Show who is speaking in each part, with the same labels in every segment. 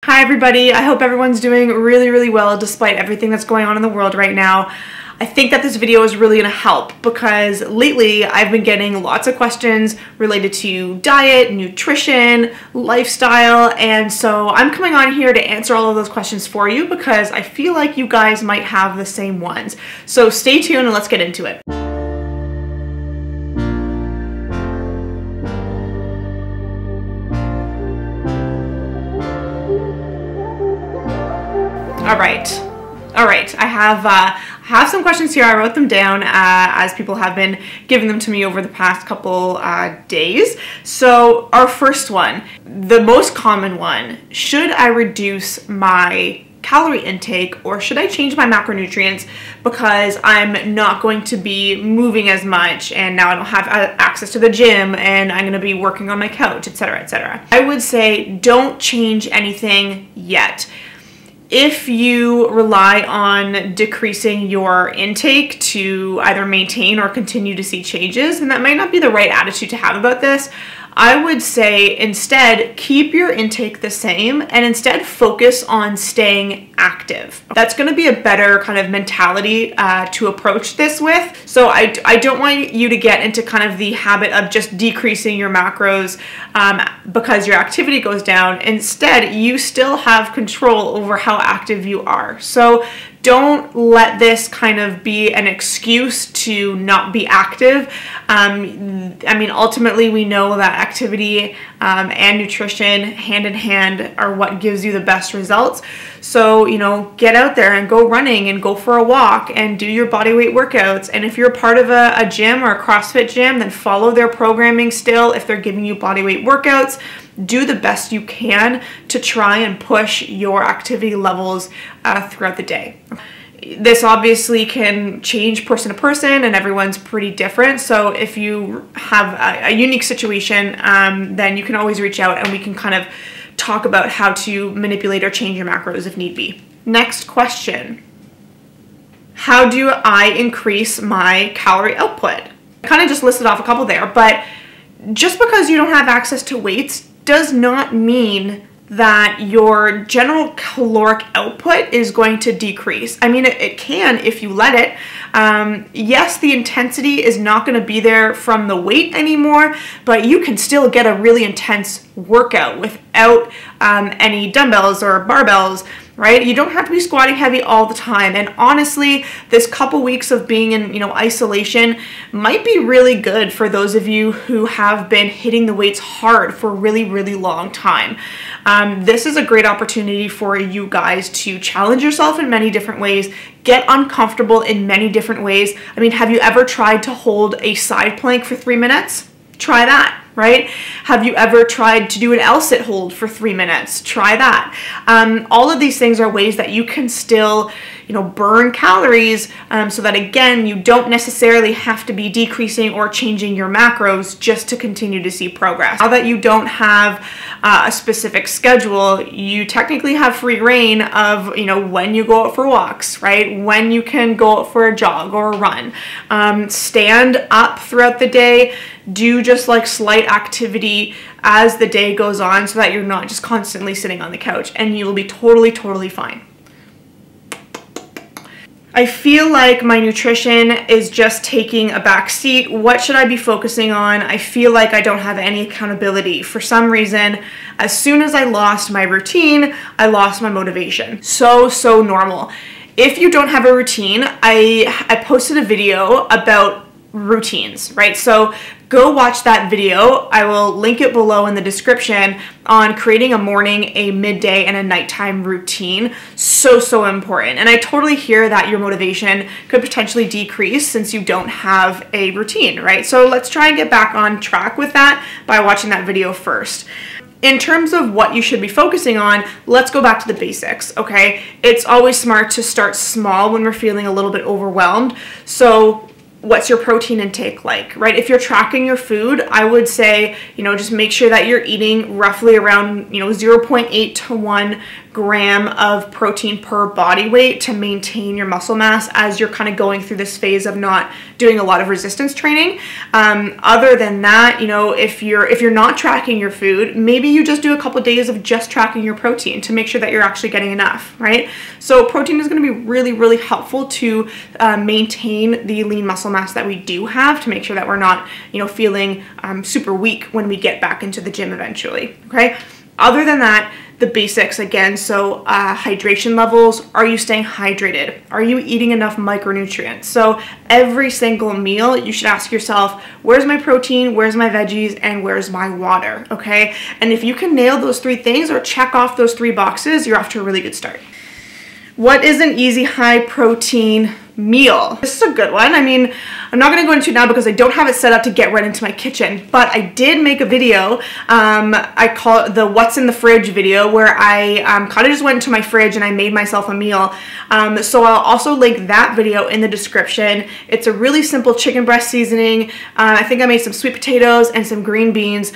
Speaker 1: Hi everybody, I hope everyone's doing really well despite everything that's going on in the world right now. I think that this video is really going to help because lately I've been getting lots of questions related to diet, nutrition, lifestyle, and so I'm coming on here to answer all of those questions for you because I feel like you guys might have the same ones. So stay tuned and let's get into it. All right. I have some questions here. I wrote them down as people have been giving them to me over the past couple days. So our first one, the most common one, should I reduce my calorie intake or should I change my macronutrients because I'm not going to be moving as much and now I don't have access to the gym and I'm going to be working on my couch, etc., etc. I would say don't change anything yet. If you rely on decreasing your intake to either maintain or continue to see changes, then that might not be the right attitude to have about this. I would say instead keep your intake the same and instead focus on staying active. That's going to be a better kind of mentality to approach this with. So I don't want you to get into kind of the habit of just decreasing your macros because your activity goes down. Instead, you still have control over how active you are. So don't let this kind of be an excuse to not be active. I mean, ultimately, we know that activity and nutrition hand in hand are what gives you the best results. So, you know, get out there and go running and go for a walk and do your body weight workouts. And if you're part of a gym or a CrossFit gym, then follow their programming still. If they're giving you body weight workouts, do the best you can to try and push your activity levels throughout the day. This obviously can change person to person and everyone's pretty different. So if you have a unique situation, then you can always reach out and we can kind of talk about how to manipulate or change your macros if need be. Next question. How do I increase my calorie output? I kind of just listed off a couple there, but just because you don't have access to weights does not mean that your general caloric output is going to decrease. I mean, it can if you let it. Yes, the intensity is not going to be there from the weight anymore, but you can still get a really intense workout without any dumbbells or barbells, right? You don't have to be squatting heavy all the time. And honestly, this couple weeks of being in, isolation might be really good for those of you who have been hitting the weights hard for a really long time. This is a great opportunity for you guys to challenge yourself in many different ways, get uncomfortable in many different ways. I mean, have you ever tried to hold a side plank for 3 minutes? Try that. Right? Have you ever tried to do an L-sit hold for 3 minutes? Try that. All of these things are ways that you can still, burn calories so that again, you don't necessarily have to be decreasing or changing your macros just to continue to see progress. Now that you don't have a specific schedule, you technically have free reign of, when you go out for walks, right? When you can go out for a jog or a run. Stand up throughout the day. Do just like slight activity as the day goes on so that you're not just constantly sitting on the couch and you'll be totally fine. I feel like my nutrition is just taking a back seat. What should I be focusing on? I feel like I don't have any accountability. For some reason, as soon as I lost my routine, I lost my motivation. So normal. If you don't have a routine, I posted a video about routines, right? So go watch that video. I will link it below in the description on creating a morning, a midday, and a nighttime routine. So important. And I totally hear that your motivation could potentially decrease since you don't have a routine, right? So let's try and get back on track with that by watching that video first. In terms of what you should be focusing on, let's go back to the basics, okay? It's always smart to start small when we're feeling a little bit overwhelmed. So what's your protein intake like, right? If you're tracking your food, I would say, just make sure that you're eating roughly around, 0.8 to 1 gram of protein per body weight to maintain your muscle mass as you're kind of going through this phase of not doing a lot of resistance training. Other than that, if you're not tracking your food, maybe you just do a couple of days of just tracking your protein to make sure that you're actually getting enough, right? So protein is going to be really, really helpful to maintain the lean muscle mass that we do have, to make sure that we're not, feeling super weak when we get back into the gym eventually, okay? Other than that, the basics again, so hydration levels. Are you staying hydrated? Are you eating enough micronutrients? So every single meal, you should ask yourself, where's my protein, where's my veggies, and where's my water, okay? And if you can nail those 3 things or check off those 3 boxes, you're off to a really good start. What is an easy high protein meal? This is a good one. I mean, I'm not going to go into it now because I don't have it set up to get right into my kitchen, but I did make a video. I call it the what's in the fridge video, where I kind of just went into my fridge and I made myself a meal. So I'll also link that video in the description. It's a really simple chicken breast seasoning. I think I made some sweet potatoes and some green beans.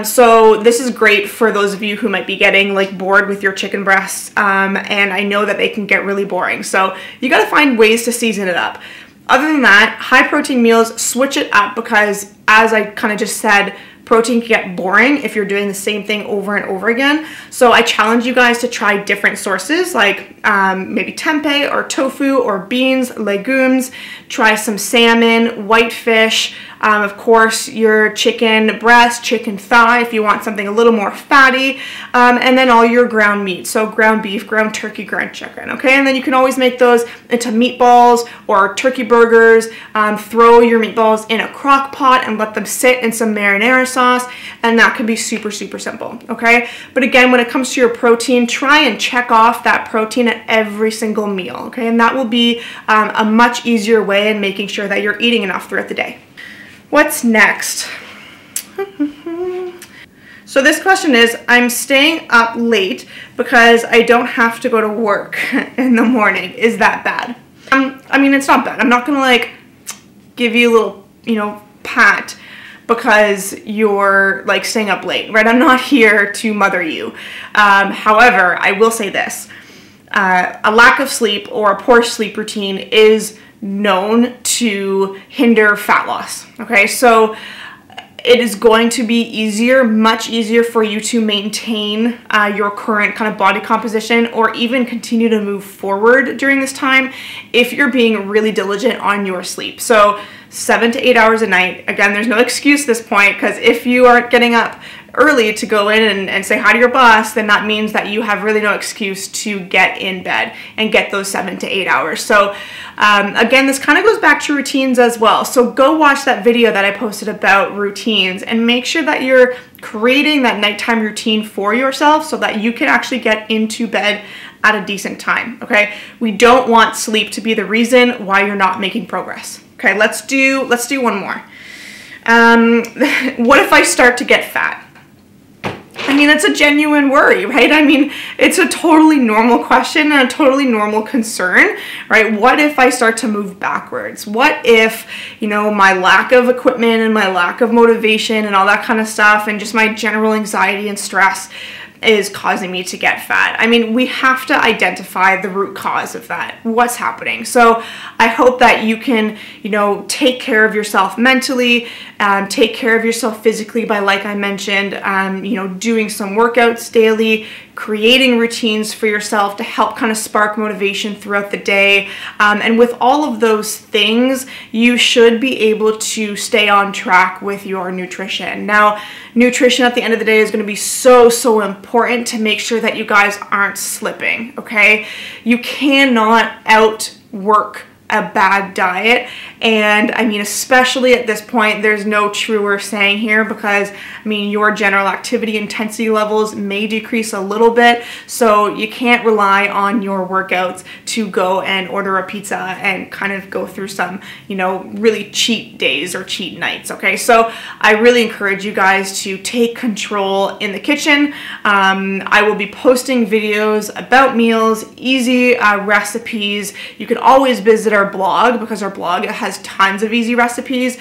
Speaker 1: So this is great for those of you who might be getting like bored with your chicken breasts. And I know that they can get really boring. So you got to find ways to season it up. Other than that, high protein meals, switch it up, because as I kind of just said, protein can get boring if you're doing the same thing over and over again. So I challenge you guys to try different sources, like maybe tempeh or tofu or beans, legumes. Try some salmon, white fish, of course your chicken breast, chicken thigh if you want something a little more fatty, and then all your ground meat, so ground beef, ground turkey, ground chicken, okay? And then you can always make those into meatballs or turkey burgers. Throw your meatballs in a crock pot and let them sit in some marinara sauce, and that can be super, super simple, okay? But again, when it comes to your protein, try and check off that protein at every single meal, okay? And that will be a much easier way in making sure that you're eating enough throughout the day. What's next? So this question is, I'm staying up late because I don't have to go to work in the morning. Is that bad? I mean, it's not bad. I'm not gonna like give you a little, pat because you're like staying up late, right? I'm not here to mother you. However, I will say this, a lack of sleep or a poor sleep routine is known to hinder fat loss, okay? So it is going to be easier, much easier for you to maintain your current kind of body composition, or even continue to move forward during this time if you're being really diligent on your sleep. So 7 to 8 hours a night. Again, there's no excuse at this point, because if you aren't getting up early to go in and say hi to your boss, then that means that you have really no excuse to get in bed and get those 7 to 8 hours. So again, this kind of goes back to routines as well. So go watch that video that I posted about routines and make sure that you're creating that nighttime routine for yourself so that you can actually get into bed at a decent time, okay? We don't want sleep to be the reason why you're not making progress. Okay, let's do one more. What if I start to get fat? I mean, it's a genuine worry, right? I mean, it's a totally normal question and a totally normal concern, right? What if I start to move backwards? What if, my lack of equipment and my lack of motivation and all that kind of stuff and just my general anxiety and stress is causing me to get fat? I mean, we have to identify the root cause of that. What's happening? So I hope that you can, take care of yourself mentally, take care of yourself physically by, like I mentioned, doing some workouts daily, creating routines for yourself to help kind of spark motivation throughout the day. And with all of those things, you should be able to stay on track with your nutrition. Now, nutrition at the end of the day is going to be so, so important to make sure that you guys aren't slipping, okay? You cannot outwork a bad diet. And I mean, especially at this point, there's no truer saying here, because I mean, your general activity intensity levels may decrease a little bit, so you can't rely on your workouts to go and order a pizza and kind of go through some, really cheat days or cheat nights, okay? So I really encourage you guys to take control in the kitchen. I will be posting videos about meals, easy recipes. You can always visit our blog, because our blog has tons of easy recipes.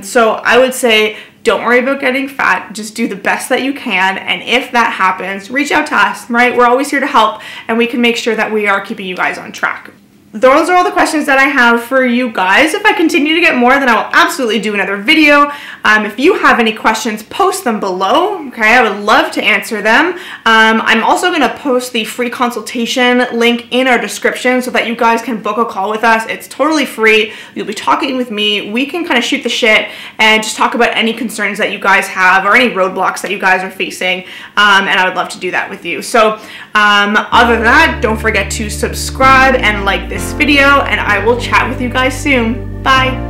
Speaker 1: So I would say, don't worry about getting fat, just do the best that you can, and if that happens, reach out to us, right? We're always here to help, and we can make sure that we are keeping you guys on track. Those are all the questions that I have for you guys. If I continue to get more, then I will absolutely do another video. If you have any questions, post them below, okay? I would love to answer them. I'm also gonna post the free consultation link in our description so that you guys can book a call with us. It's totally free. You'll be talking with me. We can kind of shoot the shit and just talk about any concerns that you guys have or any roadblocks that you guys are facing, and I would love to do that with you. So other than that, don't forget to subscribe and like this video, and I will chat with you guys soon. Bye.